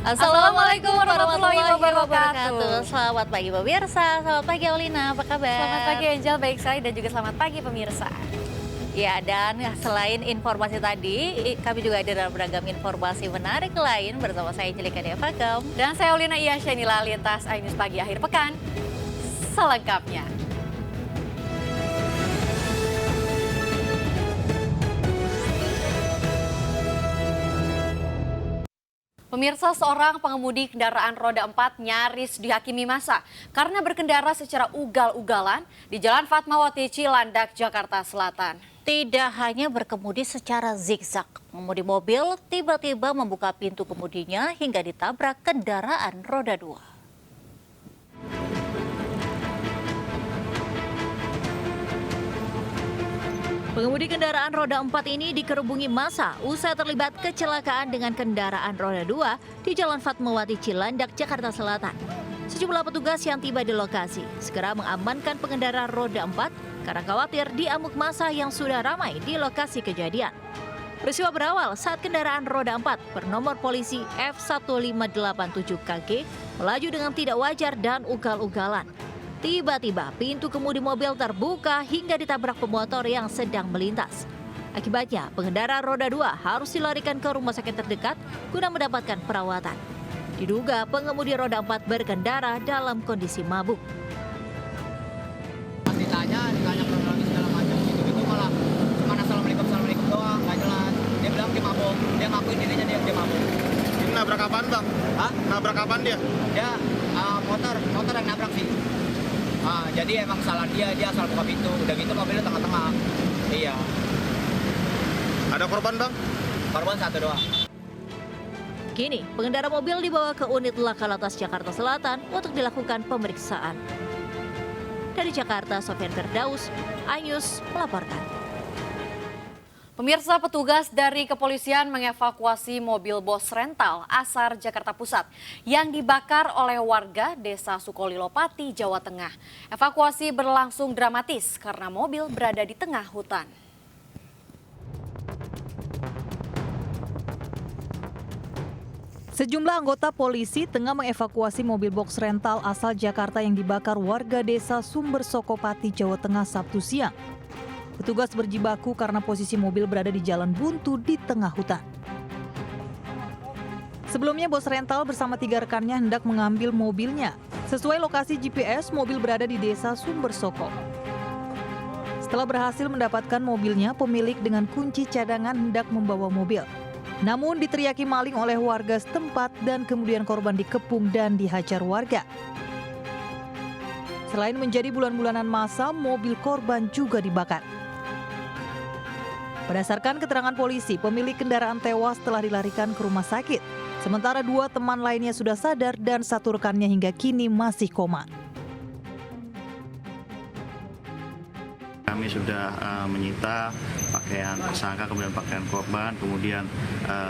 Assalamualaikum warahmatullahi wabarakatuh. Selamat pagi pemirsa, selamat pagi Aulina, apa kabar? Selamat pagi Angel, baik sekali dan juga selamat pagi pemirsa. Ya, dan selain informasi tadi, kami juga ada dalam beragam informasi menarik lain bersama saya Jelika Devagam. Dan saya Aulina Iyasya, inilah lintas iNews pagi akhir pekan selengkapnya. Pemirsa, seorang pengemudi kendaraan roda 4 nyaris dihakimi massa karena berkendara secara ugal-ugalan di Jalan Fatmawati Cilandak, Jakarta Selatan. Tidak hanya berkemudi secara zigzag, pengemudi mobil tiba-tiba membuka pintu kemudinya hingga ditabrak kendaraan roda 2. Pengemudi kendaraan roda 4 ini dikerubungi massa usai terlibat kecelakaan dengan kendaraan roda 2 di Jalan Fatmawati Cilandak, Jakarta Selatan. Sejumlah petugas yang tiba di lokasi segera mengamankan pengendara roda 4 karena khawatir diamuk massa yang sudah ramai di lokasi kejadian. Peristiwa berawal saat kendaraan roda 4 bernomor polisi F1587KG melaju dengan tidak wajar dan ugal-ugalan. Tiba-tiba pintu kemudi mobil terbuka hingga ditabrak pemotor yang sedang melintas. Akibatnya pengendara roda 2 harus dilarikan ke rumah sakit terdekat guna mendapatkan perawatan. Diduga pengemudi roda 4 berkendara dalam kondisi mabuk. Ditanya kronologis segala macam gitu malah cuma assalamualaikum doang, nggak jelas. Dia bilang dia mabuk, dia ngakuin dirinya dia mabuk. Ini nabrak apaan bang? Hah? Nabrak apaan dia? Dia motor yang nabrak sih. Jadi emang salah dia asal buka pintu, udah gitu mobilnya tengah-tengah. Iya. Ada korban bang? Korban satu doang. Kini pengendara mobil dibawa ke unit laka lantas Jakarta Selatan untuk dilakukan pemeriksaan. Dari Jakarta, Sofian Firdaus, iNews melaporkan. Pemirsa, petugas dari kepolisian mengevakuasi mobil bos rental Asar Jakarta Pusat yang dibakar oleh warga Desa Sukolilopati, Jawa Tengah. Evakuasi berlangsung dramatis karena mobil berada di tengah hutan. Sejumlah anggota polisi tengah mengevakuasi mobil box rental asal Jakarta yang dibakar warga Desa Sumber Sokopati, Jawa Tengah Sabtu siang. Petugas berjibaku karena posisi mobil berada di jalan buntu di tengah hutan. Sebelumnya bos rental bersama 3 rekannya hendak mengambil mobilnya. Sesuai lokasi GPS, mobil berada di Desa Sumber Soko. Setelah berhasil mendapatkan mobilnya, pemilik dengan kunci cadangan hendak membawa mobil. Namun diteriaki maling oleh warga setempat dan kemudian korban dikepung dan dihajar warga. Selain menjadi bulan-bulanan masa, mobil korban juga dibakar. Berdasarkan keterangan polisi, pemilik kendaraan tewas telah dilarikan ke rumah sakit. Sementara 2 teman lainnya sudah sadar dan 1 rekannya hingga kini masih koma. Kami sudah menyita pakaian tersangka, kemudian pakaian korban, kemudian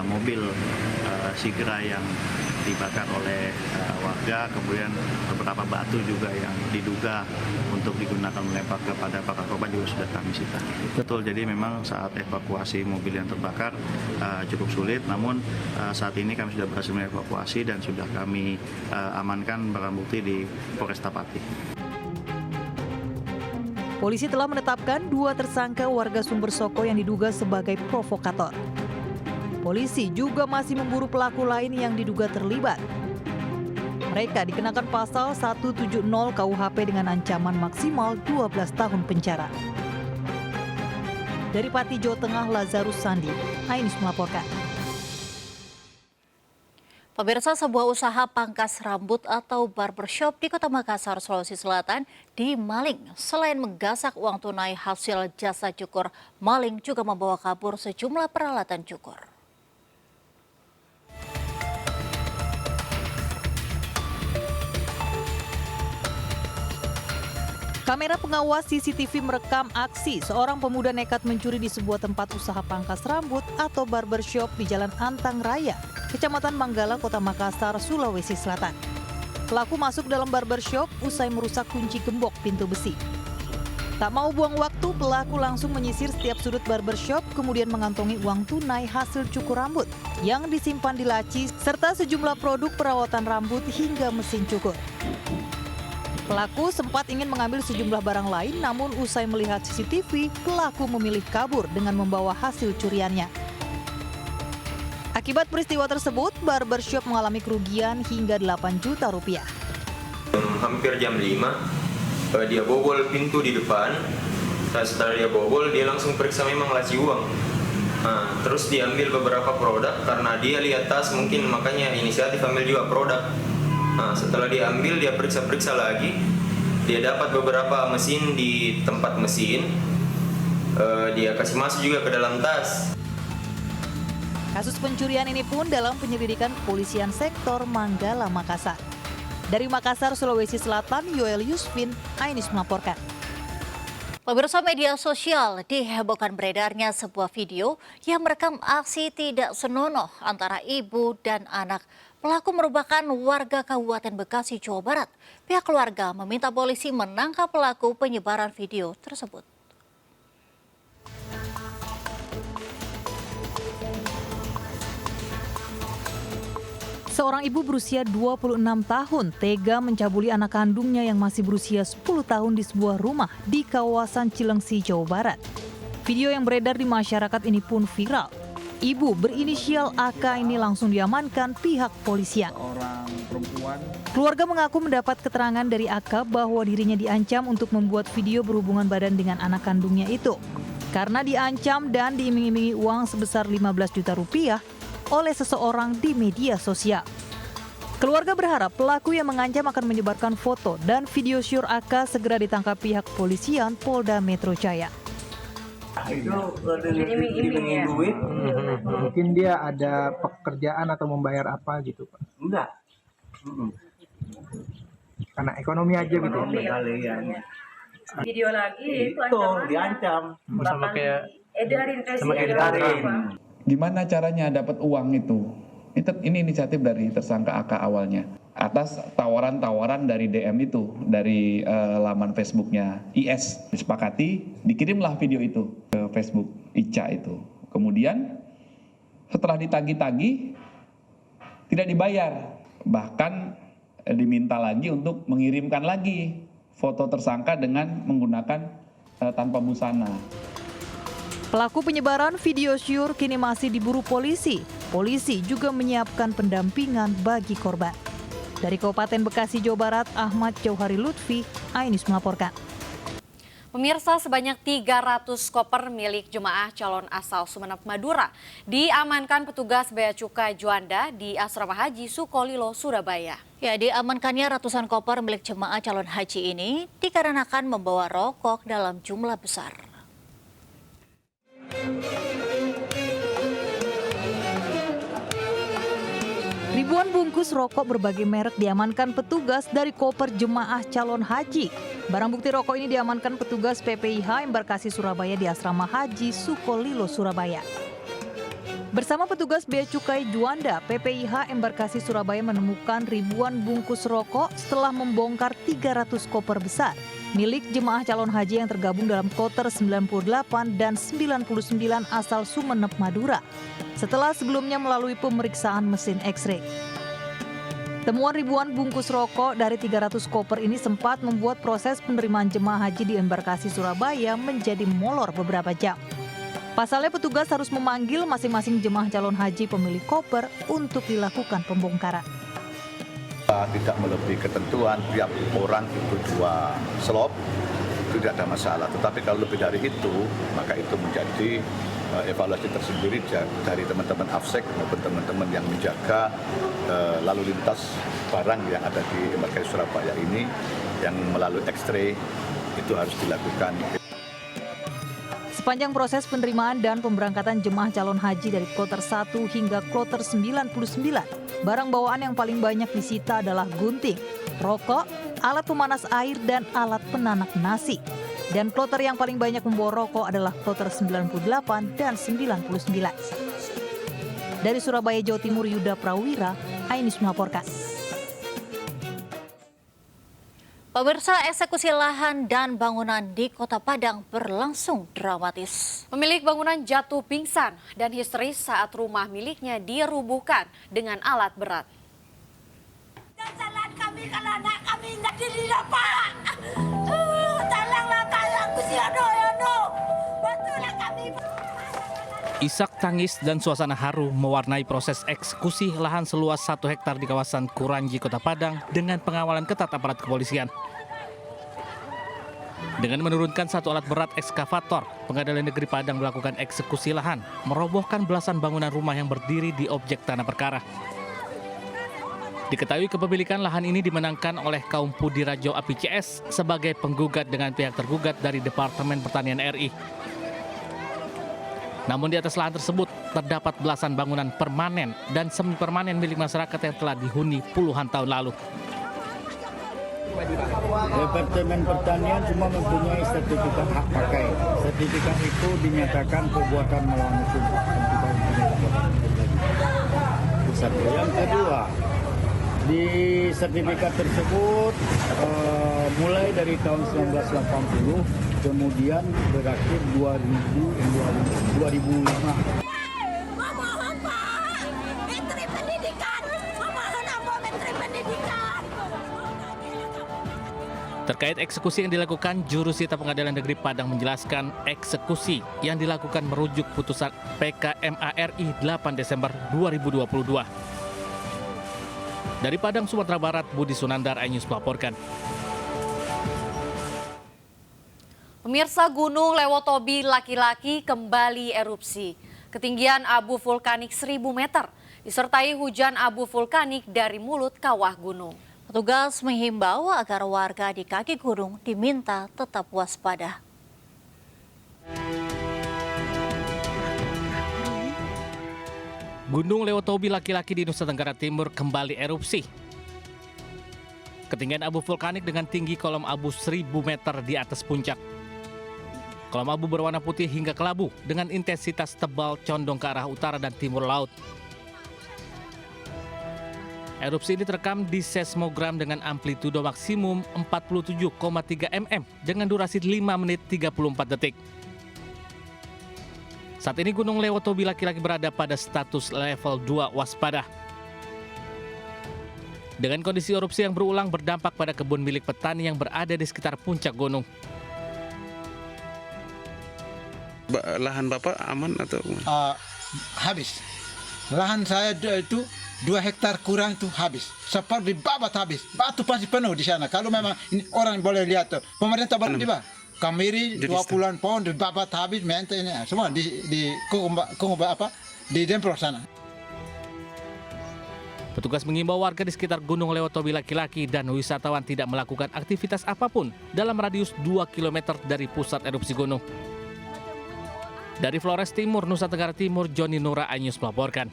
mobil Sigra yang dibakar oleh warga, kemudian beberapa batu juga yang diduga untuk digunakan melempar kepada para korban juga sudah kami sita. Betul, jadi memang saat evakuasi mobil yang terbakar cukup sulit, namun saat ini kami sudah berhasil mengevakuasi dan sudah kami amankan barang bukti di Polresta Pati. Polisi telah menetapkan 2 tersangka warga Sumber Soko yang diduga sebagai provokator. Polisi juga masih memburu pelaku lain yang diduga terlibat. Mereka dikenakan pasal 170 KUHP dengan ancaman maksimal 12 tahun penjara. Dari Pati, Jawa Tengah, Lazarus Sandi, iNews melaporkan. Pemirsa, sebuah usaha pangkas rambut atau barbershop di Kota Makassar, Sulawesi Selatan dimaling. Selain menggasak uang tunai hasil jasa cukur, maling juga membawa kabur sejumlah peralatan cukur. Kamera pengawas CCTV merekam aksi seorang pemuda nekat mencuri di sebuah tempat usaha pangkas rambut atau barbershop di Jalan Antang Raya, Kecamatan Manggala, Kota Makassar, Sulawesi Selatan. Pelaku masuk dalam barbershop usai merusak kunci gembok pintu besi. Tak mau buang waktu, pelaku langsung menyisir setiap sudut barbershop, kemudian mengantongi uang tunai hasil cukur rambut yang disimpan di laci, serta sejumlah produk perawatan rambut hingga mesin cukur. Pelaku sempat ingin mengambil sejumlah barang lain, namun usai melihat CCTV, pelaku memilih kabur dengan membawa hasil curiannya. Akibat peristiwa tersebut, barbershop mengalami kerugian hingga 8 juta rupiah. Hampir jam 5. Dia bobol pintu di depan. Setelah dia bobol, dia langsung periksa memang laci uang. Terus diambil beberapa produk karena dia lihat tas, mungkin makanya inisiatif ambil juga produk. Setelah diambil, dia periksa-periksa lagi. Dia dapat beberapa mesin di tempat mesin. Dia kasih masuk juga ke dalam tas. Kasus pencurian ini pun dalam penyelidikan Kepolisian Sektor Manggala, Makassar. Dari Makassar, Sulawesi Selatan, Yoel Yusfin, Ainis melaporkan. Pemirsa, media sosial dihebohkan beredarnya sebuah video yang merekam aksi tidak senonoh antara ibu dan anak. Pelaku merupakan warga Kabupaten Bekasi, Jawa Barat. Pihak keluarga meminta polisi menangkap pelaku penyebaran video tersebut. Seorang ibu berusia 26 tahun tega mencabuli anak kandungnya yang masih berusia 10 tahun di sebuah rumah di kawasan Cilengsi, Jawa Barat. Video yang beredar di masyarakat ini pun viral. Ibu berinisial AK ini langsung diamankan pihak polisian. Keluarga mengaku mendapat keterangan dari AK bahwa dirinya diancam untuk membuat video berhubungan badan dengan anak kandungnya itu. Karena diancam dan diiming-imingi uang sebesar 15 juta rupiah oleh seseorang di media sosial. Keluarga berharap pelaku yang mengancam akan menyebarkan foto dan video syur AK segera ditangkap pihak kepolisian Polda Metro Jaya. Itu iming-iming duit. Mungkin dia ada pekerjaan atau membayar apa gitu, Pak? Enggak. Karena ekonomi aja gitu. Video lagi itu diancam. Sama kayak edarin. Gimana caranya dapat uang itu? Ini inisiatif dari tersangka AK awalnya. Atas tawaran-tawaran dari DM itu, dari laman Facebooknya IS. Disepakati, dikirimlah video itu ke Facebook Ica itu. Kemudian setelah ditagih-tagih, tidak dibayar. Bahkan diminta lagi untuk mengirimkan lagi foto tersangka dengan menggunakan tanpa busana. Pelaku penyebaran video syur kini masih diburu polisi. Polisi juga menyiapkan pendampingan bagi korban. Dari Kabupaten Bekasi, Jawa Barat, Ahmad Jauhari Lutfi, Ainis melaporkan. Pemirsa, sebanyak 300 koper milik jemaah calon asal Sumeneb, Madura diamankan petugas Bea Cukai Juanda di Asrama Haji Sukolilo, Surabaya. Ya, diamankannya ratusan koper milik jemaah calon haji ini dikarenakan membawa rokok dalam jumlah besar. Ribuan bungkus rokok berbagai merek diamankan petugas dari koper jemaah calon haji. Barang bukti rokok ini diamankan petugas PPIH Embarkasi Surabaya di Asrama Haji Sukolilo, Surabaya. Bersama petugas Bea Cukai Juanda, PPIH Embarkasi Surabaya menemukan ribuan bungkus rokok setelah membongkar 300 koper besar milik jemaah calon haji yang tergabung dalam kloter 98 dan 99 asal Sumeneb, Madura, setelah sebelumnya melalui pemeriksaan mesin X-ray. Temuan ribuan bungkus rokok dari 300 koper ini sempat membuat proses penerimaan jemaah haji di Embarkasi Surabaya menjadi molor beberapa jam. Pasalnya petugas harus memanggil masing-masing jemaah calon haji pemilik koper untuk dilakukan pembongkaran. Tidak melebihi ketentuan, tiap orang itu 2 slop, itu tidak ada masalah. Tetapi kalau lebih dari itu, maka itu menjadi evaluasi tersendiri dari teman-teman AFSEK maupun teman-teman yang menjaga lalu lintas barang yang ada di Embarkasi Surabaya ini, yang melalui X-ray itu harus dilakukan. Sepanjang proses penerimaan dan pemberangkatan jemaah calon haji dari kloter 1 hingga kloter 99, barang bawaan yang paling banyak disita adalah gunting, rokok, alat pemanas air, dan alat penanak nasi. Dan kloter yang paling banyak membawa rokok adalah kloter 98 dan 99. Dari Surabaya, Jawa Timur, Yuda Prawira, Ainis melaporkan. Pemirsa, eksekusi lahan dan bangunan di Kota Padang berlangsung dramatis. Pemilik bangunan jatuh pingsan dan histeris saat rumah miliknya dirubuhkan dengan alat berat. Jalan kami kalau anak kami nggak didapat. Tolonglah Gusti Yono. Bantulah kami. Isak tangis dan suasana haru mewarnai proses eksekusi lahan seluas 1 hektar di kawasan Kuranji, Kota Padang dengan pengawalan ketat aparat kepolisian. Dengan menurunkan 1 alat berat ekskavator, Pengadilan Negeri Padang melakukan eksekusi lahan, merobohkan belasan bangunan rumah yang berdiri di objek tanah perkara. Diketahui kepemilikan lahan ini dimenangkan oleh kaum Pudi Rajo Api CS sebagai penggugat dengan pihak tergugat dari Departemen Pertanian RI. Namun di atas lahan tersebut terdapat belasan bangunan permanen dan semi permanen milik masyarakat yang telah dihuni puluhan tahun lalu. Departemen Pertanian cuma mempunyai sertifikat hak pakai. Sertifikat itu dinyatakan perbuatan melawan hukum. Satu. Yang kedua, di sertifikat tersebut mulai dari tahun 1980 kemudian berakhir 2005. Memohon Pak, Menteri Pendidikan, memohon apa Menteri Pendidikan. Terkait eksekusi yang dilakukan, Jurusita Pengadilan Negeri Padang menjelaskan eksekusi yang dilakukan merujuk putusan PK-MA-RI 8 Desember 2022. Dari Padang, Sumatera Barat, Budi Sunandar, iNews melaporkan. Pemirsa, Gunung Lewotobi laki-laki kembali erupsi. Ketinggian abu vulkanik 1000 meter, disertai hujan abu vulkanik dari mulut kawah gunung. Petugas menghimbau agar warga di kaki gunung diminta tetap waspada. Gunung Lewotobi laki-laki di Nusa Tenggara Timur kembali erupsi. Ketinggian abu vulkanik dengan tinggi kolom abu 1000 meter di atas puncak. Kolom abu berwarna putih hingga kelabu dengan intensitas tebal condong ke arah utara dan timur laut. Erupsi ini terekam di seismogram dengan amplitudo maksimum 47,3 mm dengan durasi 5 menit 34 detik. Saat ini Gunung Lewotobi laki-laki berada pada status level 2 waspada. Dengan kondisi erupsi yang berulang berdampak pada kebun milik petani yang berada di sekitar puncak gunung. Lahan Bapak aman atau? Habis. Lahan saya itu 2 hektar kurang itu habis. Seperti babat habis. Batu pasti penuh di sana. Kalau memang ini orang boleh lihat tuh. Pemerintah baru tiba. Kamiri 20-an pohon di babat habis. Ini semua di Demprok sana. Petugas mengimbau warga di sekitar Gunung Lewotobi laki-laki dan wisatawan tidak melakukan aktivitas apapun dalam radius 2 km dari pusat erupsi gunung. Dari Flores Timur, Nusa Tenggara Timur, Joni Nura, iNews melaporkan.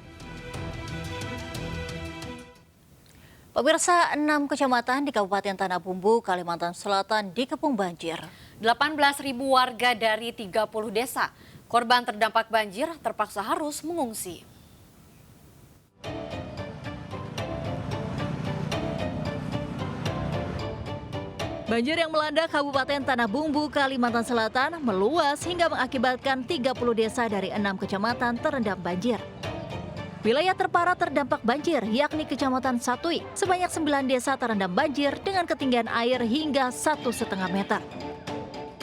Pemirsa, 6 kecamatan di Kabupaten Tanah Bumbu, Kalimantan Selatan dikepung banjir. 18.000 warga dari 30 desa korban terdampak banjir terpaksa harus mengungsi. Banjir yang melanda Kabupaten Tanah Bumbu, Kalimantan Selatan meluas hingga mengakibatkan 30 desa dari 6 kecamatan terendam banjir. Wilayah terparah terdampak banjir yakni Kecamatan Satui. Sebanyak 9 desa terendam banjir dengan ketinggian air hingga 1,5 meter.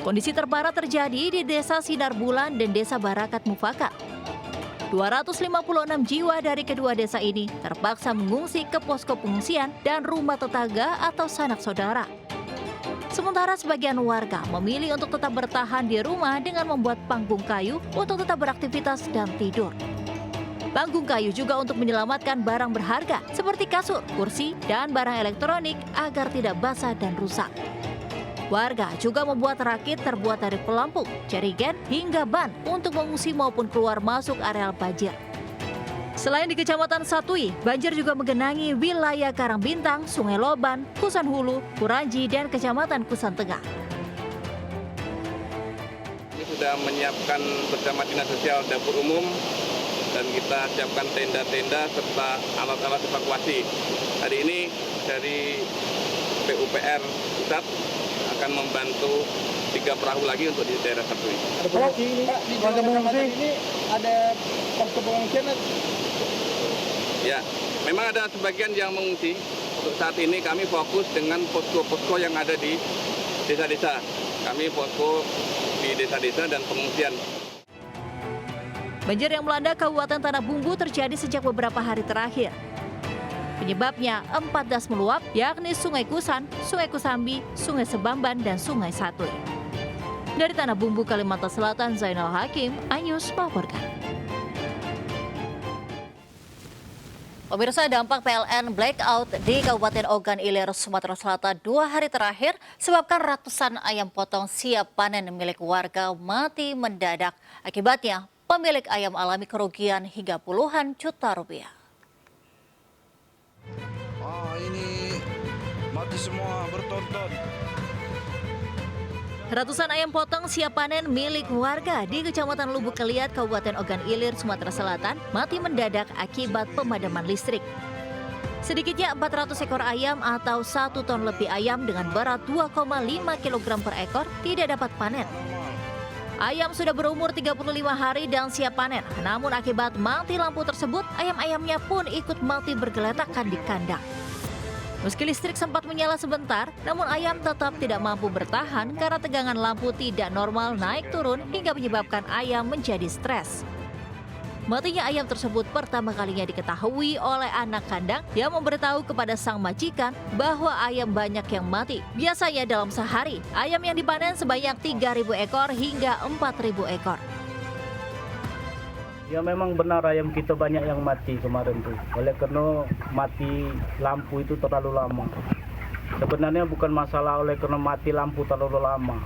Kondisi terparah terjadi di Desa Sinar Bulan dan Desa Barakat Mufakat. 256 jiwa dari kedua desa ini terpaksa mengungsi ke posko pengungsian dan rumah tetangga atau sanak saudara. Sementara sebagian warga memilih untuk tetap bertahan di rumah dengan membuat panggung kayu untuk tetap beraktivitas dan tidur. Panggung kayu juga untuk menyelamatkan barang berharga seperti kasur, kursi, dan barang elektronik agar tidak basah dan rusak. Warga juga membuat rakit terbuat dari pelampung, jerigen, hingga ban untuk mengungsi maupun keluar masuk areal banjir. Selain di Kecamatan Satui, banjir juga menggenangi wilayah Karangbintang, Sungai Loban, Kusan Hulu, Kuranji, dan Kecamatan Kusan Tengah. Ini sudah menyiapkan bersama Dinas Sosial Dapur Umum dan kita siapkan tenda-tenda serta alat-alat evakuasi. Hari ini dari PUPR pusat akan membantu 3 perahu lagi untuk di daerah Serpui. Warga mengungsi ini ada posko pengungsian? Ya, memang ada sebagian yang mengungsi. Untuk saat ini kami fokus dengan posko-posko yang ada di desa-desa. Kami posko di desa-desa dan pengungsian. Banjir yang melanda Kabupaten Tanah Bumbu terjadi sejak beberapa hari terakhir. Penyebabnya 4 das meluap, yakni Sungai Kusan, Sungai Kusambi, Sungai Sebamban, dan Sungai Satui. Dari Tanah Bumbu, Kalimantan Selatan, Zainal Hakim, iNews melaporkan. Pemirsa, dampak PLN blackout di Kabupaten Ogan Ilir, Sumatera Selatan 2 hari terakhir sebabkan ratusan ayam potong siap panen milik warga mati mendadak. Akibatnya, pemilik ayam alami kerugian hingga puluhan juta rupiah. Ini mati semua bertonton. Ratusan ayam potong siap panen milik warga di Kecamatan Lubuk Keliat, Kabupaten Ogan Ilir, Sumatera Selatan mati mendadak akibat pemadaman listrik. Sedikitnya 400 ekor ayam atau 1 ton lebih ayam dengan berat 2,5 kg per ekor tidak dapat panen. Ayam sudah berumur 35 hari dan siap panen. Namun akibat mati lampu tersebut, ayam-ayamnya pun ikut mati bergeletakan di kandang. Meski listrik sempat menyala sebentar, namun ayam tetap tidak mampu bertahan karena tegangan lampu tidak normal naik turun hingga menyebabkan ayam menjadi stres. Matinya ayam tersebut pertama kalinya diketahui oleh anak kandang yang memberitahu kepada sang majikan bahwa ayam banyak yang mati. Biasanya dalam sehari, ayam yang dipanen sebanyak 3.000 ekor hingga 4.000 ekor. Ya memang benar ayam kita banyak yang mati kemarin tuh. Oleh karena mati lampu itu terlalu lama. Sebenarnya bukan masalah oleh karena mati lampu terlalu lama.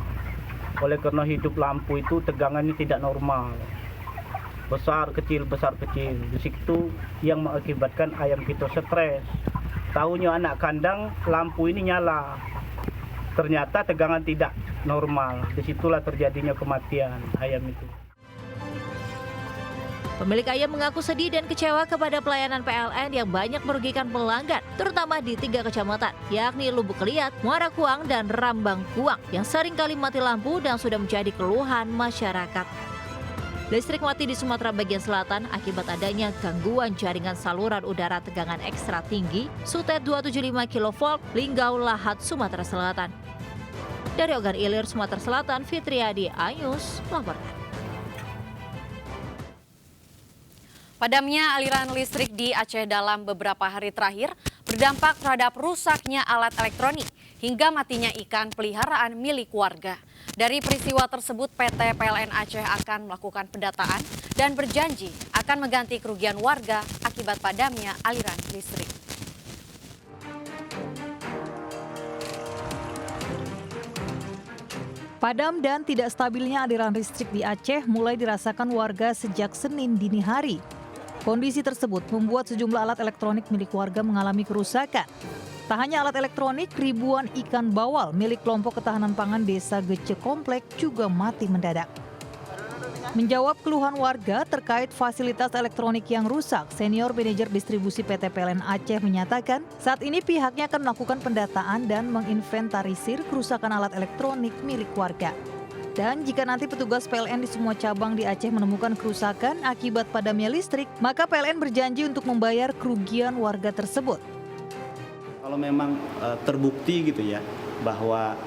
Oleh karena hidup lampu itu tegangannya tidak normal. Besar kecil. Di situ yang mengakibatkan ayam kita stres. Tahunya anak kandang lampu ini nyala. Ternyata tegangan tidak normal. Disitulah terjadinya kematian ayam itu. Pemilik ayam mengaku sedih dan kecewa kepada pelayanan PLN yang banyak merugikan pelanggan, terutama di 3 kecamatan, yakni Lubuk Keliat, Muara Kuang, dan Rambang Kuang, yang seringkali mati lampu dan sudah menjadi keluhan masyarakat. Listrik mati di Sumatera bagian selatan akibat adanya gangguan jaringan saluran udara tegangan ekstra tinggi Sutet 275 kV Linggau Lahat, Sumatera Selatan. Dari Ogan Ilir, Sumatera Selatan, Fitriadi, iNews melaporkan. Padamnya aliran listrik di Aceh dalam beberapa hari terakhir berdampak terhadap rusaknya alat elektronik hingga matinya ikan peliharaan milik warga. Dari peristiwa tersebut, PT PLN Aceh akan melakukan pendataan dan berjanji akan mengganti kerugian warga akibat padamnya aliran listrik. Padam dan tidak stabilnya aliran listrik di Aceh mulai dirasakan warga sejak Senin dini hari. Kondisi tersebut membuat sejumlah alat elektronik milik warga mengalami kerusakan. Tak hanya alat elektronik, ribuan ikan bawal milik kelompok ketahanan pangan Desa Gece Komplek juga mati mendadak. Menjawab keluhan warga terkait fasilitas elektronik yang rusak, Senior Manajer Distribusi PT PLN Aceh menyatakan saat ini pihaknya akan melakukan pendataan dan menginventarisir kerusakan alat elektronik milik warga. Dan jika nanti petugas PLN di semua cabang di Aceh menemukan kerusakan akibat padamnya listrik, maka PLN berjanji untuk membayar kerugian warga tersebut. Kalau memang terbukti gitu ya bahwa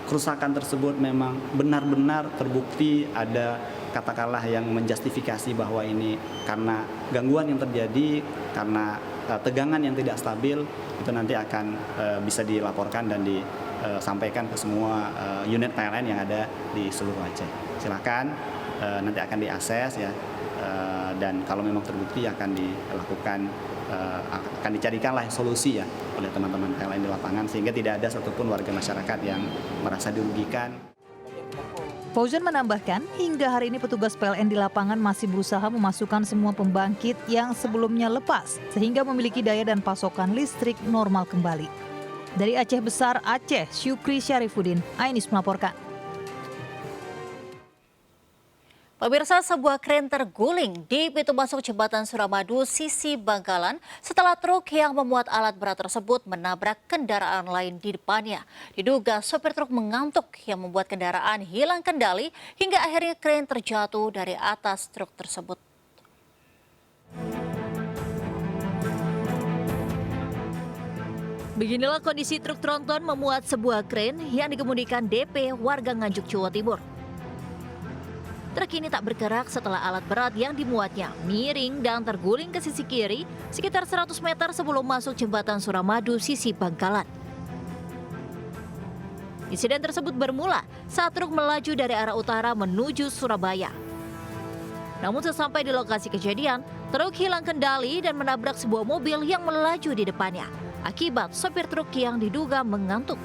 kerusakan tersebut memang benar-benar terbukti ada katakanlah yang menjustifikasi bahwa ini karena gangguan yang terjadi, karena tegangan yang tidak stabil, itu nanti akan bisa dilaporkan dan disampaikan ke semua unit PLN yang ada di seluruh Aceh. Silakan nanti akan diakses ya, dan kalau memang terbukti akan dilakukan, akan dicarikanlah solusi ya oleh teman-teman PLN di lapangan sehingga tidak ada satupun warga masyarakat yang merasa dirugikan. Fauzan menambahkan, hingga hari ini petugas PLN di lapangan masih berusaha memasukkan semua pembangkit yang sebelumnya lepas sehingga memiliki daya dan pasokan listrik normal kembali. Dari Aceh Besar, Aceh, Syukri Syarifuddin, iNews melaporkan. Pemirsa, sebuah kren terguling di pintu masuk jembatan Suramadu sisi Bangkalan setelah truk yang memuat alat berat tersebut menabrak kendaraan lain di depannya. Diduga sopir truk mengantuk yang membuat kendaraan hilang kendali hingga akhirnya kren terjatuh dari atas truk tersebut. Beginilah kondisi truk tronton memuat sebuah kren yang dikemudikan DP warga Nganjuk, Jawa Timur. Truk ini tak bergerak setelah alat berat yang dimuatnya miring dan terguling ke sisi kiri sekitar 100 meter sebelum masuk jembatan Suramadu sisi Bangkalan. Insiden tersebut bermula saat truk melaju dari arah utara menuju Surabaya. Namun sesampai di lokasi kejadian, truk hilang kendali dan menabrak sebuah mobil yang melaju di depannya. Akibat sopir truk yang diduga mengantuk.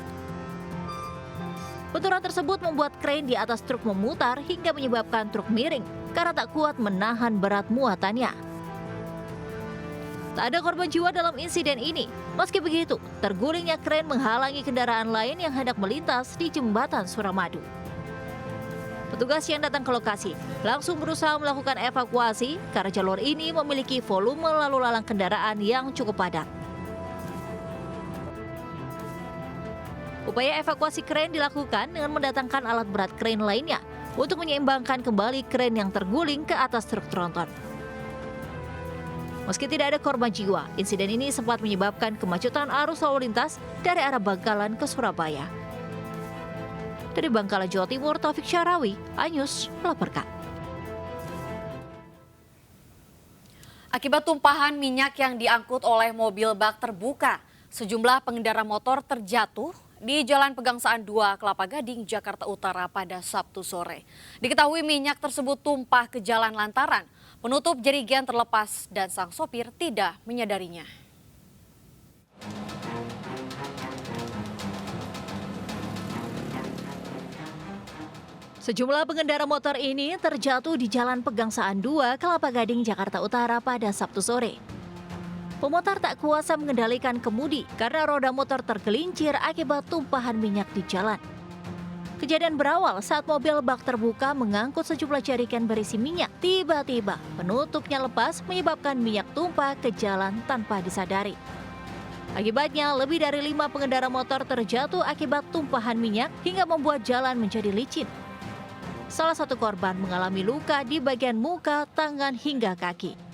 Benturan tersebut membuat kren di atas truk memutar hingga menyebabkan truk miring karena tak kuat menahan berat muatannya. Tak ada korban jiwa dalam insiden ini. Meski begitu, tergulingnya kren menghalangi kendaraan lain yang hendak melintas di jembatan Suramadu. Petugas yang datang ke lokasi langsung berusaha melakukan evakuasi karena jalur ini memiliki volume lalu lalang kendaraan yang cukup padat. Upaya evakuasi kren dilakukan dengan mendatangkan alat berat kren lainnya untuk menyeimbangkan kembali kren yang terguling ke atas truk tronton. Meski tidak ada korban jiwa, insiden ini sempat menyebabkan kemacetan arus lalu lintas dari arah Bangkalan ke Surabaya. Dari Bangkalan, Jawa Timur, Taufik Syarawi, iNews melaporkan. Akibat tumpahan minyak yang diangkut oleh mobil bak terbuka, sejumlah pengendara motor terjatuh di Jalan Pegangsaan 2 Kelapa Gading, Jakarta Utara pada Sabtu sore. Diketahui minyak tersebut tumpah ke jalan lantaran penutup jerigen terlepas dan sang sopir tidak menyadarinya. Sejumlah pengendara motor ini terjatuh di Jalan Pegangsaan 2 Kelapa Gading, Jakarta Utara pada Sabtu sore. Pemotor tak kuasa mengendalikan kemudi karena roda motor tergelincir akibat tumpahan minyak di jalan. Kejadian berawal saat mobil bak terbuka mengangkut sejumlah jerigen berisi minyak. Tiba-tiba penutupnya lepas menyebabkan minyak tumpah ke jalan tanpa disadari. Akibatnya lebih dari 5 pengendara motor terjatuh akibat tumpahan minyak hingga membuat jalan menjadi licin. Salah satu korban mengalami luka di bagian muka, tangan hingga kaki.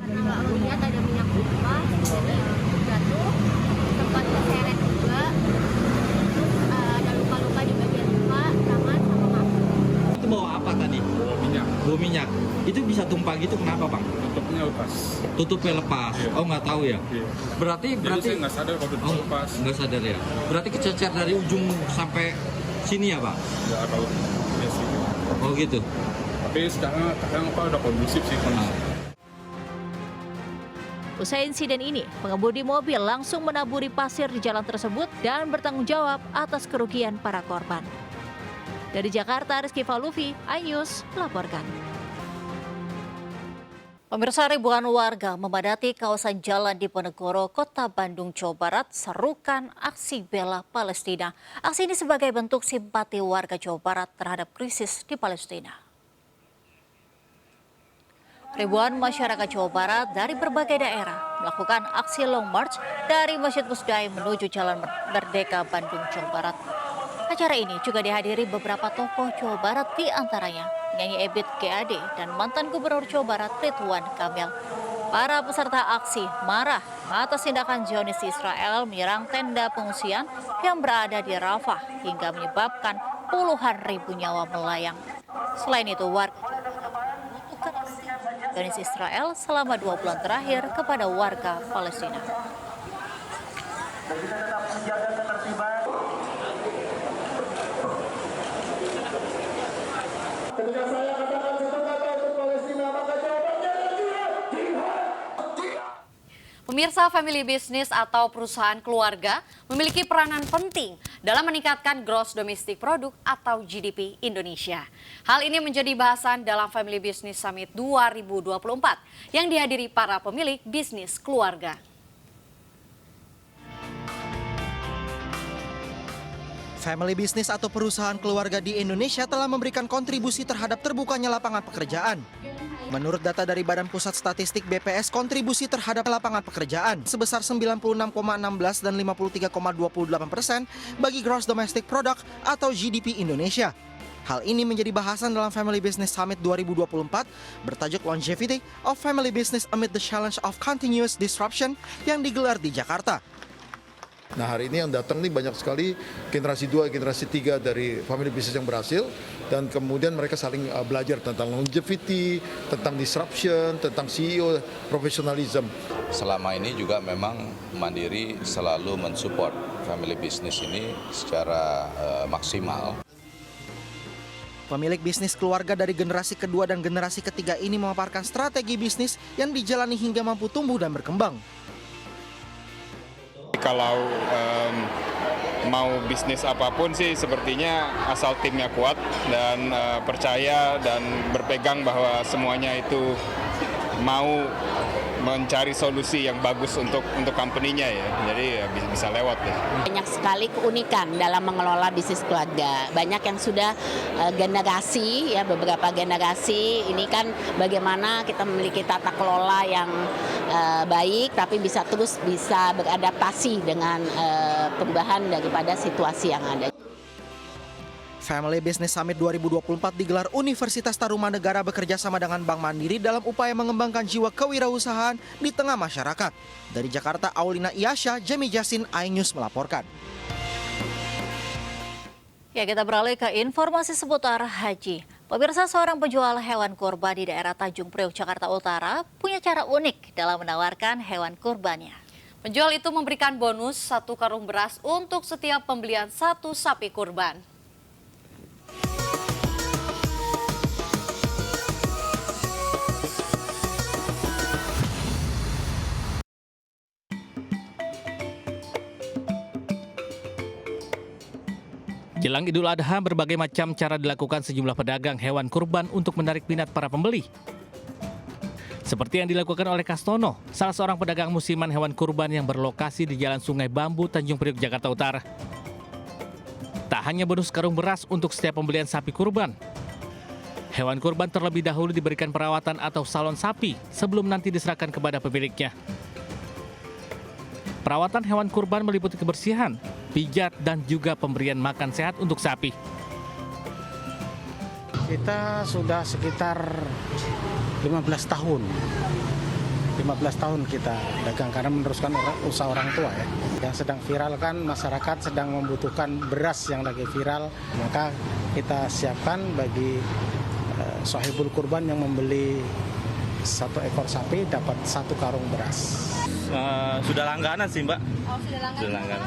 Lihat ada minyak tumpah, jadi jatuh, sempat terseret juga, terus ada luka-luka di bagian muka, tangan sama kaki. Itu bawa apa tadi? Bawa minyak. Bawa minyak. Itu bisa tumpah gitu kenapa, Bang? Tutupnya lepas. Tutupnya lepas. Iya. Oh, nggak tahu ya? Iya. Berarti saya nggak sadar kalau tutup lepas. Nggak sadar ya? Berarti kececer dari ujung sampai sini ya, Bang? Nggak tahu. Ya, sih. Oh gitu. Tapi sekarang udah kondusif sih kondisi. Usai insiden ini, pengemudi mobil langsung menaburi pasir di jalan tersebut dan bertanggung jawab atas kerugian para korban. Dari Jakarta, Rizky Falufi, iNews melaporkan. Pemirsa, ribuan warga memadati kawasan Jalan Diponegoro, Kota Bandung, Jawa Barat, serukan aksi bela Palestina. Aksi ini sebagai bentuk simpati warga Jawa Barat terhadap krisis di Palestina. Ribuan masyarakat Jawa Barat dari berbagai daerah melakukan aksi long march dari Masjid Pusdai menuju Jalan Merdeka Bandung, Jawa Barat. Acara ini juga dihadiri beberapa tokoh Jawa Barat, di antaranya penyanyi Ebit GAD dan mantan Gubernur Jawa Barat Ridwan Kamil. Para peserta aksi marah atas tindakan Zionis Israel menyerang tenda pengungsian yang berada di Rafah hingga menyebabkan puluhan ribu nyawa melayang. Selain itu, warga Zionis Israel selama 2 bulan terakhir kepada warga Palestina. Ketika saya katakan satu kata untuk Palestina, maka jawabannya adalah jihad. Pemirsa, family business atau perusahaan keluarga memiliki peranan penting dalam meningkatkan gross domestic product atau GDP Indonesia. Hal ini menjadi bahasan dalam Family Business Summit 2024 yang dihadiri para pemilik bisnis keluarga. Family business atau perusahaan keluarga di Indonesia telah memberikan kontribusi terhadap terbukanya lapangan pekerjaan. Menurut data dari Badan Pusat Statistik BPS, kontribusi terhadap lapangan pekerjaan sebesar 96,16 dan 53,28% bagi Gross Domestic Product atau GDP Indonesia. Hal ini menjadi bahasan dalam Family Business Summit 2024 bertajuk Longevity of Family Business Amid the Challenge of Continuous Disruption yang digelar di Jakarta. Nah, hari ini yang datang nih banyak sekali generasi 2, generasi 3 dari family business yang berhasil, dan kemudian mereka saling belajar tentang longevity, tentang disruption, tentang CEO, professionalism. Selama ini juga memang Mandiri selalu mensupport family business ini secara maksimal. Pemilik bisnis keluarga dari generasi kedua dan generasi ketiga ini memaparkan strategi bisnis yang dijalani hingga mampu tumbuh dan berkembang. Kalau mau bisnis apapun sih sepertinya asal timnya kuat dan percaya dan berpegang bahwa semuanya itu mau mencari solusi yang bagus untuk company-nya ya. Jadi ya bisa lewat deh. Banyak sekali keunikan dalam mengelola bisnis keluarga. Banyak yang sudah generasi ya, beberapa generasi ini kan bagaimana kita memiliki tata kelola yang baik tapi bisa terus beradaptasi dengan perubahan daripada situasi yang ada. Family Business Summit 2024 digelar Universitas Tarumanegara bekerja sama dengan Bank Mandiri dalam upaya mengembangkan jiwa kewirausahaan di tengah masyarakat. Dari Jakarta, Aulina Iyasha, Jemi Jasin, iNews melaporkan. Ya, kita beralih ke informasi seputar haji. Pemirsa, seorang penjual hewan kurban di daerah Tanjung Priok, Jakarta Utara punya cara unik dalam menawarkan hewan kurbannya. Penjual itu memberikan bonus 1 karung beras untuk setiap pembelian 1 sapi kurban. Jelang Idul Adha, berbagai macam cara dilakukan sejumlah pedagang hewan kurban untuk menarik minat para pembeli. Seperti yang dilakukan oleh Kastono, salah seorang pedagang musiman hewan kurban yang berlokasi di Jalan Sungai Bambu, Tanjung Priok, Jakarta Utara. Tak hanya bonus karung beras untuk setiap pembelian sapi kurban. Hewan kurban terlebih dahulu diberikan perawatan atau salon sapi sebelum nanti diserahkan kepada pemiliknya. Perawatan hewan kurban meliputi kebersihan, pijat, dan juga pemberian makan sehat untuk sapi. Kita sudah sekitar 15 tahun. 15 tahun kita dagang karena meneruskan usaha orang tua ya. Yang sedang viral kan masyarakat sedang membutuhkan beras yang lagi viral, maka kita siapkan bagi sahibul kurban yang membeli 1 ekor sapi dapat 1 karung beras. Sudah langganan sih, Mbak. Oh, sudah langganan.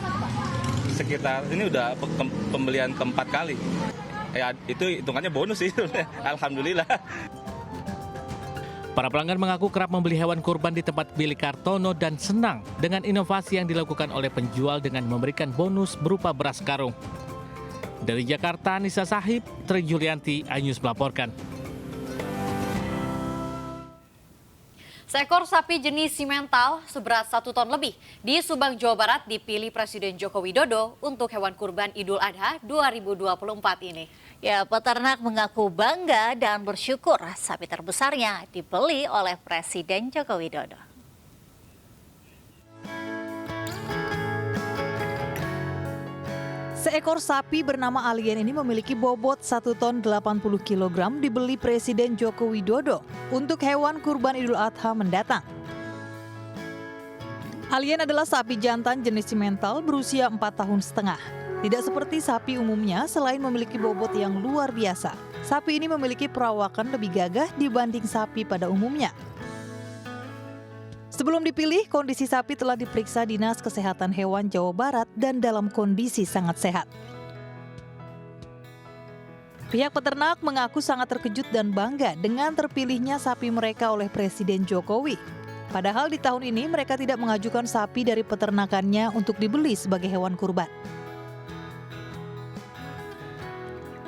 Sekitar ini udah pembelian keempat kali. Ya itu hitungannya bonus sih. Alhamdulillah. Para pelanggan mengaku kerap membeli hewan kurban di tempat milik Kartono dan senang dengan inovasi yang dilakukan oleh penjual dengan memberikan bonus berupa beras karung. Dari Jakarta, Nisa Sahib, Tri Julianti, iNews melaporkan. Seekor sapi jenis simental seberat 1 ton lebih di Subang, Jawa Barat dipilih Presiden Joko Widodo untuk hewan kurban Idul Adha 2024 ini. Ya, peternak mengaku bangga dan bersyukur sapi terbesarnya dibeli oleh Presiden Joko Widodo. Seekor sapi bernama Alien ini memiliki bobot 1 ton 80 kg dibeli Presiden Joko Widodo untuk hewan kurban Idul Adha mendatang. Alien adalah sapi jantan jenis simental berusia 4,5 tahun. Tidak seperti sapi umumnya, selain memiliki bobot yang luar biasa, sapi ini memiliki perawakan lebih gagah dibanding sapi pada umumnya. Sebelum dipilih, kondisi sapi telah diperiksa Dinas Kesehatan Hewan Jawa Barat dan dalam kondisi sangat sehat. Pihak peternak mengaku sangat terkejut dan bangga dengan terpilihnya sapi mereka oleh Presiden Jokowi. Padahal di tahun ini mereka tidak mengajukan sapi dari peternakannya untuk dibeli sebagai hewan kurban.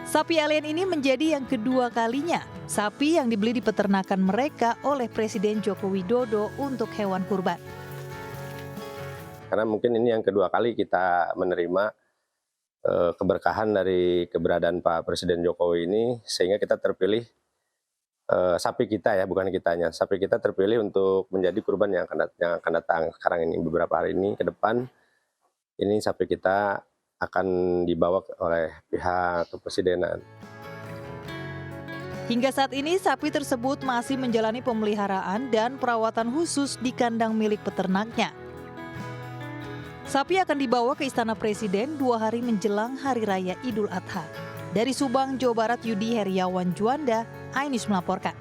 Sapi Alien ini menjadi yang kedua kalinya sapi yang dibeli di peternakan mereka oleh Presiden Joko Widodo untuk hewan kurban. Karena mungkin ini yang kedua kali kita menerima keberkahan dari keberadaan Pak Presiden Jokowi ini sehingga kita terpilih, sapi kita ya, bukan kitanya, sapi kita terpilih untuk menjadi kurban yang akan datang sekarang ini. Beberapa hari ini ke depan ini sapi kita akan dibawa oleh pihak kepresidenan. Hingga saat ini sapi tersebut masih menjalani pemeliharaan dan perawatan khusus di kandang milik peternaknya. Sapi akan dibawa ke Istana Presiden 2 hari menjelang Hari Raya Idul Adha. Dari Subang, Jawa Barat, Yudi Heriawan Juanda, iNews melaporkan.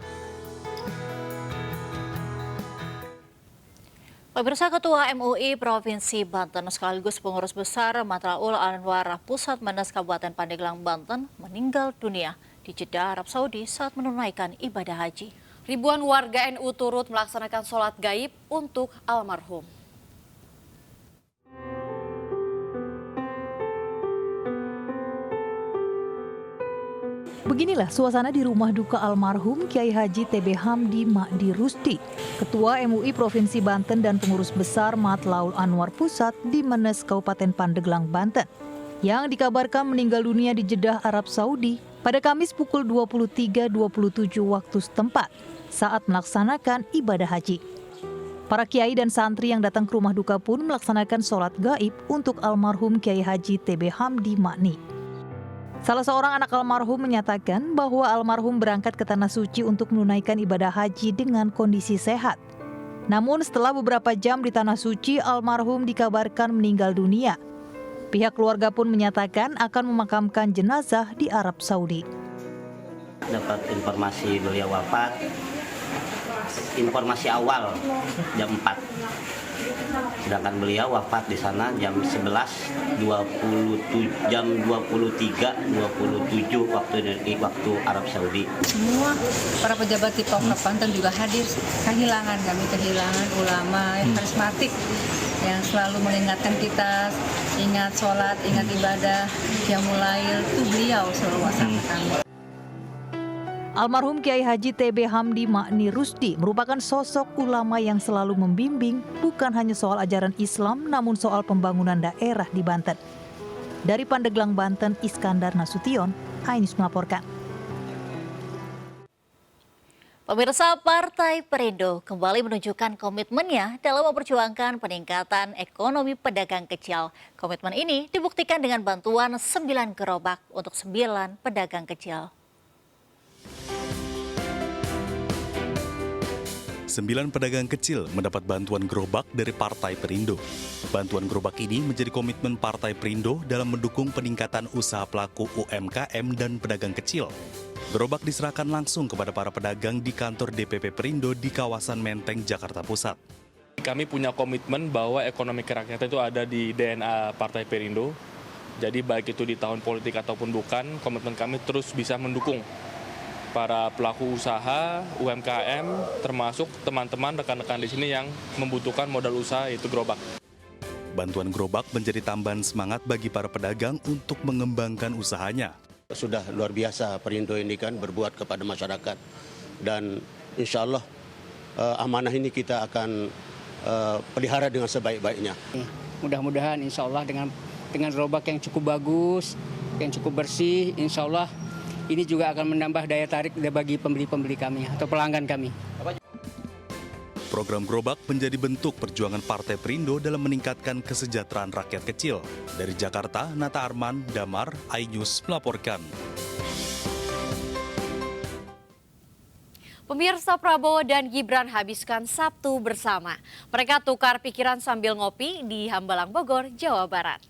Pemirsa, Ketua MUI Provinsi Banten sekaligus pengurus besar Matlaul Anwar Pusat Menes Kabupaten Pandeglang, Banten meninggal dunia di Jeddah, Arab Saudi saat menunaikan ibadah haji. Ribuan warga NU turut melaksanakan sholat gaib untuk almarhum. Beginilah suasana di rumah duka almarhum Kiai Haji TB Hamdi Ma'di Rusti, Ketua MUI Provinsi Banten dan pengurus besar Matlaul Anwar Pusat di Menes, Kabupaten Pandeglang, Banten, yang dikabarkan meninggal dunia di Jeddah, Arab Saudi pada Kamis pukul 23.27 waktu setempat saat melaksanakan ibadah haji. Para kiai dan santri yang datang ke rumah duka pun melaksanakan sholat gaib untuk almarhum Kiai Haji TB Hamdi Ma'ni. Salah seorang anak almarhum menyatakan bahwa almarhum berangkat ke Tanah Suci untuk menunaikan ibadah haji dengan kondisi sehat. Namun setelah beberapa jam di Tanah Suci, almarhum dikabarkan meninggal dunia. Pihak keluarga pun menyatakan akan memakamkan jenazah di Arab Saudi. Dapat informasi beliau wafat, informasi awal jam 4. Sedangkan beliau wafat di sana jam 11.27 jam 23.27 waktu Arab Saudi. Semua para pejabat di Pemkab Banten juga hadir. Kami kehilangan ulama yang karismatik yang selalu mengingatkan kita ingat sholat, ingat ibadah, yang mulai itu beliau selalu wasangkan. Almarhum Kiai Haji TB Hamdi Ma'ni Rusti merupakan sosok ulama yang selalu membimbing bukan hanya soal ajaran Islam namun soal pembangunan daerah di Banten. Dari Pandeglang, Banten, Iskandar Nasution, iNews melaporkan. Pemirsa, Partai Perindo kembali menunjukkan komitmennya dalam memperjuangkan peningkatan ekonomi pedagang kecil. Komitmen ini dibuktikan dengan bantuan 9 gerobak untuk 9 pedagang kecil. 9 pedagang kecil mendapat bantuan gerobak dari Partai Perindo. Bantuan gerobak ini menjadi komitmen Partai Perindo dalam mendukung peningkatan usaha pelaku UMKM dan pedagang kecil. Gerobak diserahkan langsung kepada para pedagang di kantor DPP Perindo di kawasan Menteng, Jakarta Pusat. Kami punya komitmen bahwa ekonomi kerakyatan itu ada di DNA Partai Perindo. Jadi baik itu di tahun politik ataupun bukan, komitmen kami terus bisa mendukung para pelaku usaha, UMKM, termasuk teman-teman rekan-rekan di sini yang membutuhkan modal usaha, yaitu gerobak. Bantuan gerobak menjadi tambahan semangat bagi para pedagang untuk mengembangkan usahanya. Sudah luar biasa Perindo ini kan berbuat kepada masyarakat. Dan insya Allah amanah ini kita akan pelihara dengan sebaik-baiknya. Mudah-mudahan insya Allah dengan gerobak yang cukup bagus, yang cukup bersih, insya Allah ini juga akan menambah daya tarik bagi pembeli-pembeli kami atau pelanggan kami. Program gerobak menjadi bentuk perjuangan Partai Perindo dalam meningkatkan kesejahteraan rakyat kecil. Dari Jakarta, Nata Arman, Damar, iNews melaporkan. Pemirsa, Prabowo dan Gibran habiskan Sabtu bersama. Mereka tukar pikiran sambil ngopi di Hambalang, Bogor, Jawa Barat.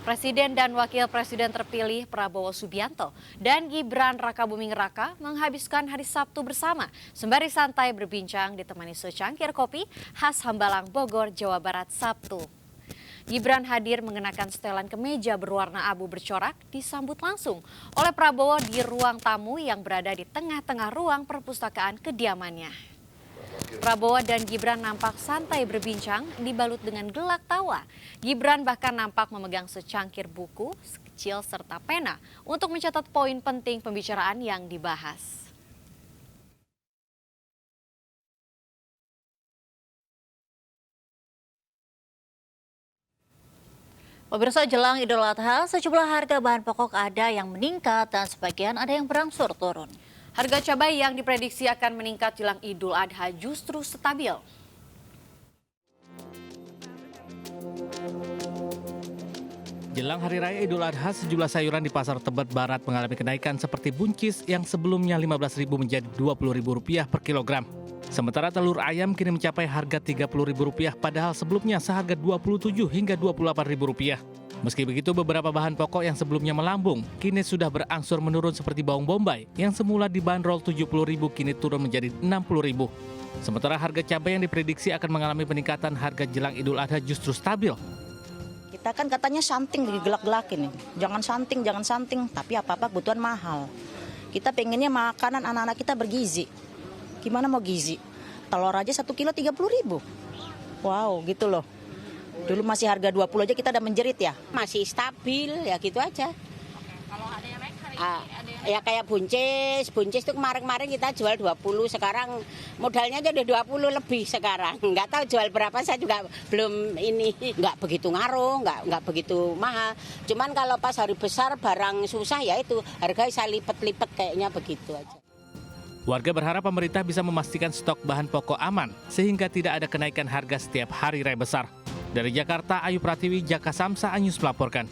Presiden dan Wakil Presiden terpilih Prabowo Subianto dan Gibran Rakabuming Raka menghabiskan hari Sabtu bersama sembari santai berbincang ditemani secangkir kopi khas Hambalang, Bogor, Jawa Barat Sabtu. Gibran hadir mengenakan setelan kemeja berwarna abu bercorak disambut langsung oleh Prabowo di ruang tamu yang berada di tengah-tengah ruang perpustakaan kediamannya. Prabowo dan Gibran nampak santai berbincang dibalut dengan gelak tawa. Gibran bahkan nampak memegang secangkir buku kecil serta pena untuk mencatat poin penting pembicaraan yang dibahas. Pemirsa, jelang Idul Adha, sejumlah harga bahan pokok ada yang meningkat dan sebagian ada yang berangsur turun. Harga cabai yang diprediksi akan meningkat jelang Idul Adha justru stabil. Jelang Hari Raya Idul Adha, sejumlah sayuran di Pasar Tebet Barat mengalami kenaikan seperti buncis yang sebelumnya Rp15.000 menjadi Rp20.000 per kilogram. Sementara telur ayam kini mencapai harga Rp30.000 padahal sebelumnya seharga Rp27 hingga Rp28.000. Meski begitu, beberapa bahan pokok yang sebelumnya melambung kini sudah berangsur menurun seperti bawang bombay yang semula dibanderol Rp70.000 kini turun menjadi Rp60.000. Sementara harga cabai yang diprediksi akan mengalami peningkatan harga jelang Idul Adha justru stabil. Kita kan katanya santing digelak-gelakin, jangan santing, tapi apa-apa kebutuhan mahal. Kita pengennya makanan anak-anak kita bergizi. Gimana mau gizi? Telur aja 1 kilo Rp30.000. Wow, gitu loh. Dulu masih harga 20 aja kita udah menjerit ya. Masih stabil, ya gitu aja. Kalau ada yang naik hari ini, Ya kayak buncis itu kemarin kita jual 20, sekarang modalnya aja udah 20 lebih sekarang. Nggak tahu jual berapa, saya juga belum ini. Nggak begitu ngaruh, nggak begitu mahal. Cuman kalau pas hari besar barang susah ya itu harga bisa lipat-lipat kayaknya begitu aja. Warga berharap pemerintah bisa memastikan stok bahan pokok aman sehingga tidak ada kenaikan harga setiap hari raya besar. Dari Jakarta, Ayu Pratiwi, Jaka Samsa, Anyus melaporkan.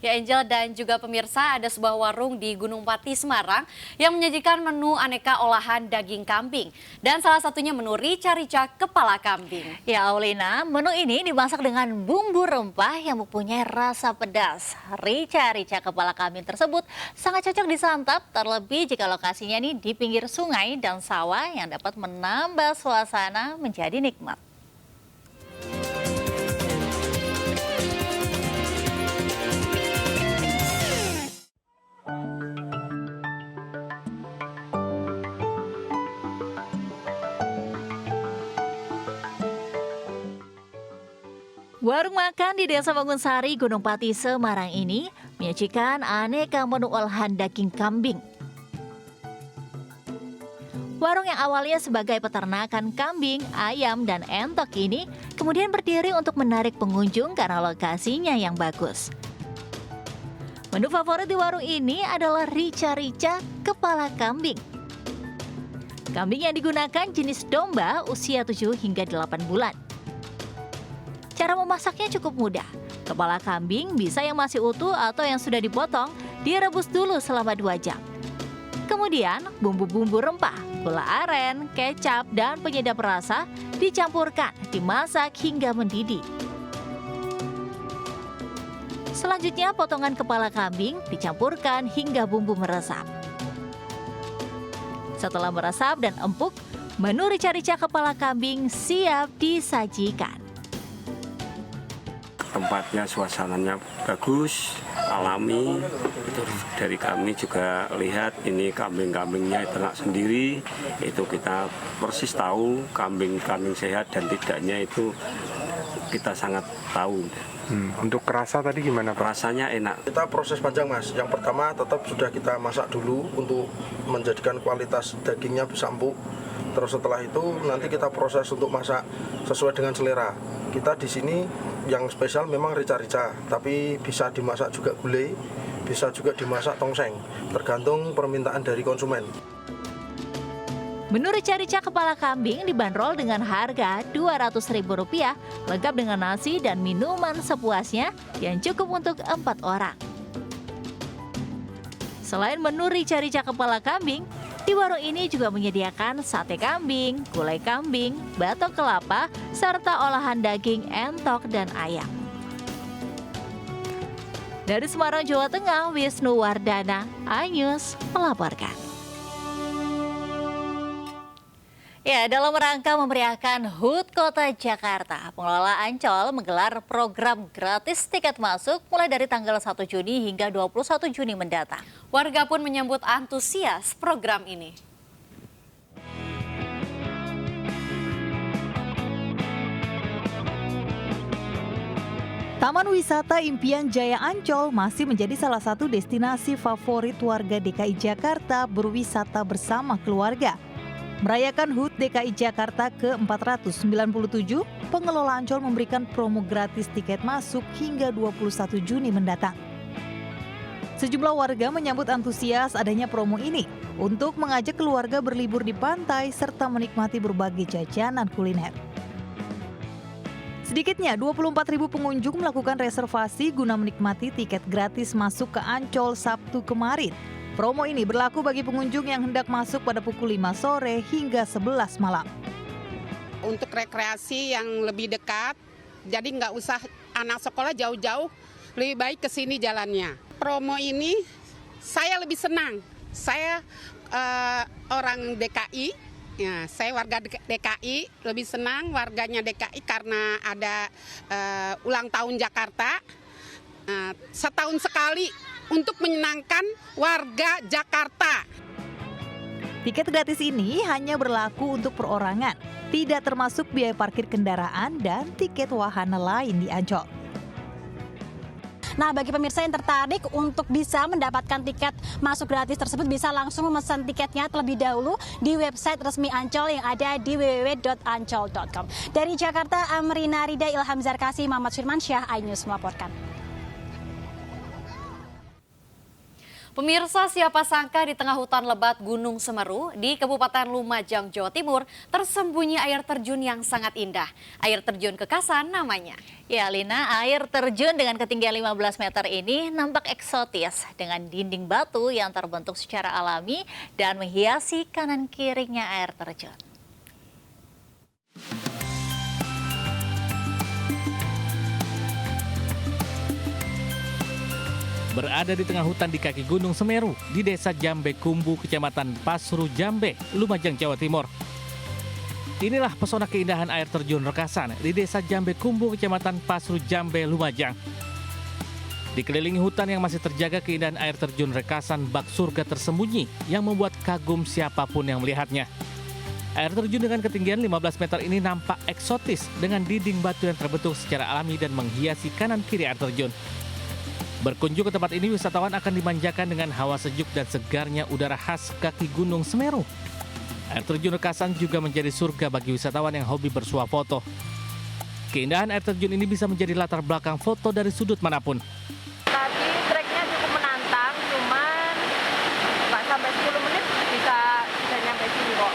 Ya Angel dan juga pemirsa, ada sebuah warung di Gunung Pati, Semarang yang menyajikan menu aneka olahan daging kambing. Dan salah satunya menu rica-rica kepala kambing. Ya Aulina, menu ini dimasak dengan bumbu rempah yang mempunyai rasa pedas. Rica-rica kepala kambing tersebut sangat cocok disantap, terlebih jika lokasinya nih di pinggir sungai dan sawah yang dapat menambah suasana menjadi nikmat. Warung makan di Desa Bangunsari, Gunung Pati, Semarang ini menyajikan aneka menu olahan daging kambing. Warung yang awalnya sebagai peternakan kambing, ayam, dan entok ini kemudian berdiri untuk menarik pengunjung karena lokasinya yang bagus. Menu favorit di warung ini adalah rica-rica kepala kambing. Kambing yang digunakan jenis domba usia 7 hingga 8 bulan. Cara memasaknya cukup mudah. Kepala kambing bisa yang masih utuh atau yang sudah dipotong, direbus dulu selama 2 jam. Kemudian bumbu-bumbu rempah, gula aren, kecap, dan penyedap rasa dicampurkan, dimasak hingga mendidih. Selanjutnya potongan kepala kambing dicampurkan hingga bumbu meresap. Setelah meresap dan empuk, menu rica-rica kepala kambing siap disajikan. Tempatnya suasananya bagus, alami. Itu dari kami juga lihat ini kambing-kambingnya ternak sendiri. Itu kita persis tahu kambing-kambing sehat dan tidaknya itu kita sangat tahu. Untuk rasa tadi gimana Pak? Rasanya enak. Kita proses panjang Mas. Yang pertama tetap sudah kita masak dulu untuk menjadikan kualitas dagingnya bisa empuk. Terus setelah itu nanti kita proses untuk masak sesuai dengan selera. Kita di sini yang spesial memang rica-rica, tapi bisa dimasak juga gulai, bisa juga dimasak tongseng, tergantung permintaan dari konsumen. Menu rica-rica kepala kambing dibanderol dengan harga Rp200.000, lengkap dengan nasi dan minuman sepuasnya yang cukup untuk 4 orang. Selain menu rica-rica kepala kambing, di warung ini juga menyediakan sate kambing, gulai kambing, batok kelapa, serta olahan daging entok dan ayam. Dari Semarang, Jawa Tengah, Wisnu Wardana, Anyus melaporkan. Ya, dalam rangka memeriahkan HUT Kota Jakarta, pengelola Ancol menggelar program gratis tiket masuk mulai dari tanggal 1 Juni hingga 21 Juni mendatang. Warga pun menyambut antusias program ini. Taman Wisata Impian Jaya Ancol masih menjadi salah satu destinasi favorit warga DKI Jakarta berwisata bersama keluarga. Merayakan HUT DKI Jakarta ke-497, pengelola Ancol memberikan promo gratis tiket masuk hingga 21 Juni mendatang. Sejumlah warga menyambut antusias adanya promo ini untuk mengajak keluarga berlibur di pantai serta menikmati berbagai jajanan kuliner. Sedikitnya 24.000 pengunjung melakukan reservasi guna menikmati tiket gratis masuk ke Ancol Sabtu kemarin. Promo ini berlaku bagi pengunjung yang hendak masuk pada pukul 5 sore hingga 11 malam. Untuk rekreasi yang lebih dekat, jadi nggak usah anak sekolah jauh-jauh, lebih baik ke sini jalannya. Promo ini saya lebih senang. Saya orang DKI, ya, saya warga DKI, lebih senang warganya DKI karena ada ulang tahun Jakarta. Setahun sekali untuk menyenangkan warga Jakarta. Tiket gratis ini hanya berlaku untuk perorangan, tidak termasuk biaya parkir kendaraan dan tiket wahana lain di Ancol. Nah, bagi pemirsa yang tertarik untuk bisa mendapatkan tiket masuk gratis tersebut, bisa langsung memesan tiketnya terlebih dahulu di website resmi Ancol yang ada di www.ancol.com. Dari Jakarta, Amrina Rida, Ilham Zarkasi, Muhammad Firmansyah, iNews melaporkan. Pemirsa, siapa sangka di tengah hutan lebat Gunung Semeru di Kabupaten Lumajang, Jawa Timur tersembunyi air terjun yang sangat indah. Air terjun Kekasan namanya. Ya Lina, air terjun dengan ketinggian 15 meter ini nampak eksotis dengan dinding batu yang terbentuk secara alami dan menghiasi kanan kirinya air terjun. Berada di tengah hutan di kaki Gunung Semeru, di Desa Jambe Kumbu, Kecamatan Pasru Jambe, Lumajang, Jawa Timur. Inilah pesona keindahan air terjun Rekasan di Desa Jambe Kumbu, Kecamatan Pasru Jambe, Lumajang. Dikelilingi hutan yang masih terjaga keindahan air terjun Rekasan bak surga tersembunyi yang membuat kagum siapapun yang melihatnya. Air terjun dengan ketinggian 15 meter ini nampak eksotis dengan dinding batu yang terbentuk secara alami dan menghiasi kanan kiri air terjun. Berkunjung ke tempat ini, wisatawan akan dimanjakan dengan hawa sejuk dan segarnya udara khas kaki Gunung Semeru. Air terjun Rekasan juga menjadi surga bagi wisatawan yang hobi bersuah foto. Keindahan air terjun ini bisa menjadi latar belakang foto dari sudut manapun. Tadi treknya cukup menantang, cuman nggak sampai 10 menit bisa nyampe sini kok.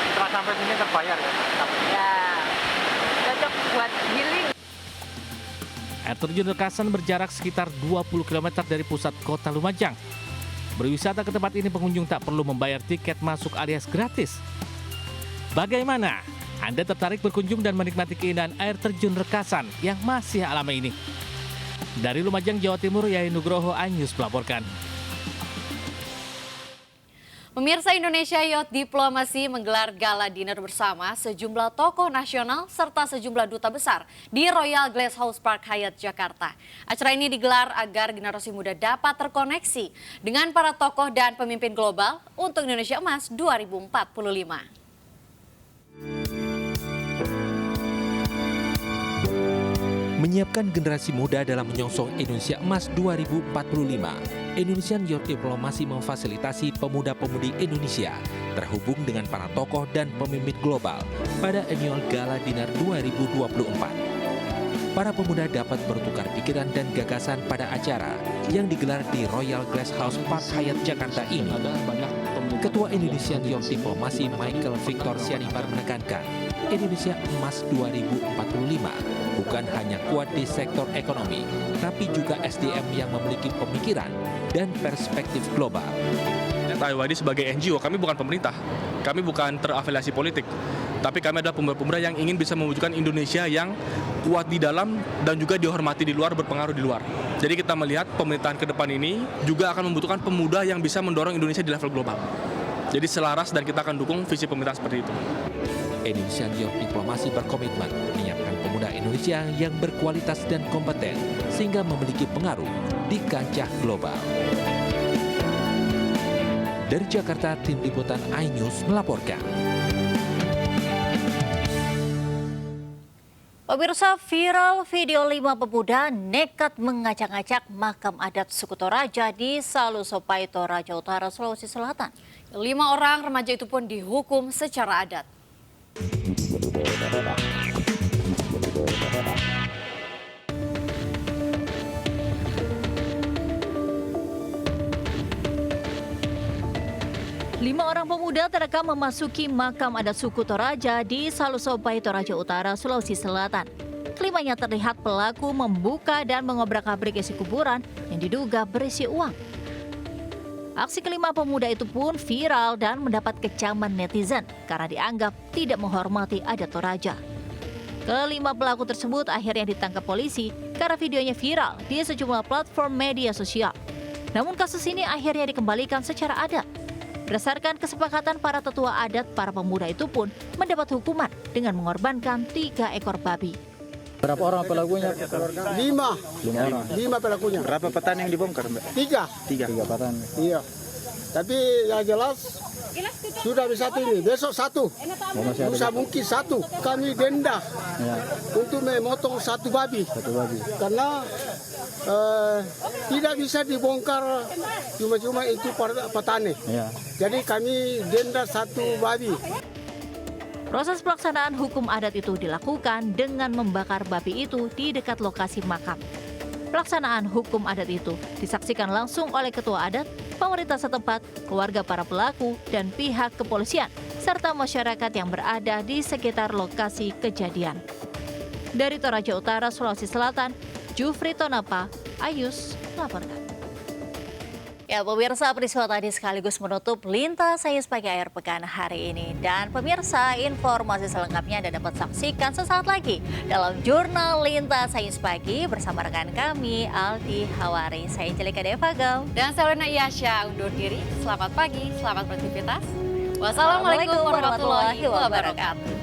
Setelah sampai sini terbayar ya? Ya, cocok buat healing. Air terjun Rekasan berjarak sekitar 20 km dari pusat kota Lumajang. Berwisata ke tempat ini pengunjung tak perlu membayar tiket masuk alias gratis. Bagaimana? Anda tertarik berkunjung dan menikmati keindahan air terjun Rekasan yang masih alami ini? Dari Lumajang, Jawa Timur, Yai Nugroho, iNews melaporkan. Pemirsa, Indonesia Youth Diplomacy menggelar gala dinner bersama sejumlah tokoh nasional serta sejumlah duta besar di Royal Glasshouse Park Hyatt, Jakarta. Acara ini digelar agar generasi muda dapat terkoneksi dengan para tokoh dan pemimpin global untuk Indonesia Emas 2045. Menyiapkan generasi muda dalam menyongsong Indonesia Emas 2045, Indonesian Youth Diplomacy memfasilitasi pemuda-pemudi Indonesia terhubung dengan para tokoh dan pemimpin global pada Annual Gala Dinner 2024. Para pemuda dapat bertukar pikiran dan gagasan pada acara yang digelar di Royal Glasshouse Park Hyatt, Jakarta ini. Ketua Indonesian Youth Diplomacy Michael Victor Sianipar menekankan, Indonesia Emas 2045 bukan hanya kuat di sektor ekonomi, tapi juga SDM yang memiliki pemikiran dan perspektif global. IYD sebagai NGO, kami bukan pemerintah, kami bukan terafiliasi politik, tapi kami adalah pemuda-pemuda yang ingin bisa mewujudkan Indonesia yang kuat di dalam dan juga dihormati di luar, berpengaruh di luar. Jadi kita melihat pemerintahan ke depan ini juga akan membutuhkan pemuda yang bisa mendorong Indonesia di level global. Jadi selaras dan kita akan dukung visi pemerintah seperti itu. Indonesian Youth Diplomacy berkomitmen menyiapkan pemuda Indonesia yang berkualitas dan kompeten sehingga memiliki pengaruh di kancah global. Dari Jakarta, tim liputan iNews melaporkan. Pemirsa, viral video 5 pemuda nekat mengacak-acak makam adat suku Toraja di Salusopai, Toraja Utara, Sulawesi Selatan. 5 orang remaja itu pun dihukum secara adat. Lima orang pemuda terekam memasuki makam adat suku Toraja di Salusopai, Toraja Utara, Sulawesi Selatan. Kelimanya terlihat pelaku membuka dan mengobrak-abrik isi kuburan yang diduga berisi uang. Aksi kelima pemuda itu pun viral dan mendapat kecaman netizen karena dianggap tidak menghormati adat Toraja. Kelima pelaku tersebut akhirnya ditangkap polisi karena videonya viral di sejumlah platform media sosial. Namun kasus ini akhirnya dikembalikan secara adat. Berdasarkan kesepakatan para tetua adat, para pemuda itu pun mendapat hukuman dengan mengorbankan 3 ekor babi. Berapa orang pelakunya? 5 orang. 5 pelakunya. Berapa petan yang dibongkar, Mbak? 3 petan. Iya. Tapi yang jelas sudah bisa ini, besok 1. Lusa mungkin 1. Kami denda untuk memotong 1 babi. Karena tidak bisa dibongkar cuma-cuma itu petani. Jadi kami denda 1 babi. Proses pelaksanaan hukum adat itu dilakukan dengan membakar babi itu di dekat lokasi makam. Pelaksanaan hukum adat itu disaksikan langsung oleh ketua adat, pemerintah setempat, keluarga para pelaku, dan pihak kepolisian, serta masyarakat yang berada di sekitar lokasi kejadian. Dari Toraja Utara, Sulawesi Selatan, Jufri Tonapa, Ayus, melaporkan. Ya, pemirsa, peristiwa tadi sekaligus menutup Lintas Sains Pagi akhir pekan hari ini. Dan pemirsa, informasi selengkapnya Anda dapat saksikan sesaat lagi dalam Jurnal Lintas Sains Pagi bersama rekan kami, Aldi Hawari. Saya Jelika Devagam. Dan saya Lena Yasha undur diri. Selamat pagi, selamat beraktivitas. Wassalamualaikum warahmatullahi wabarakatuh.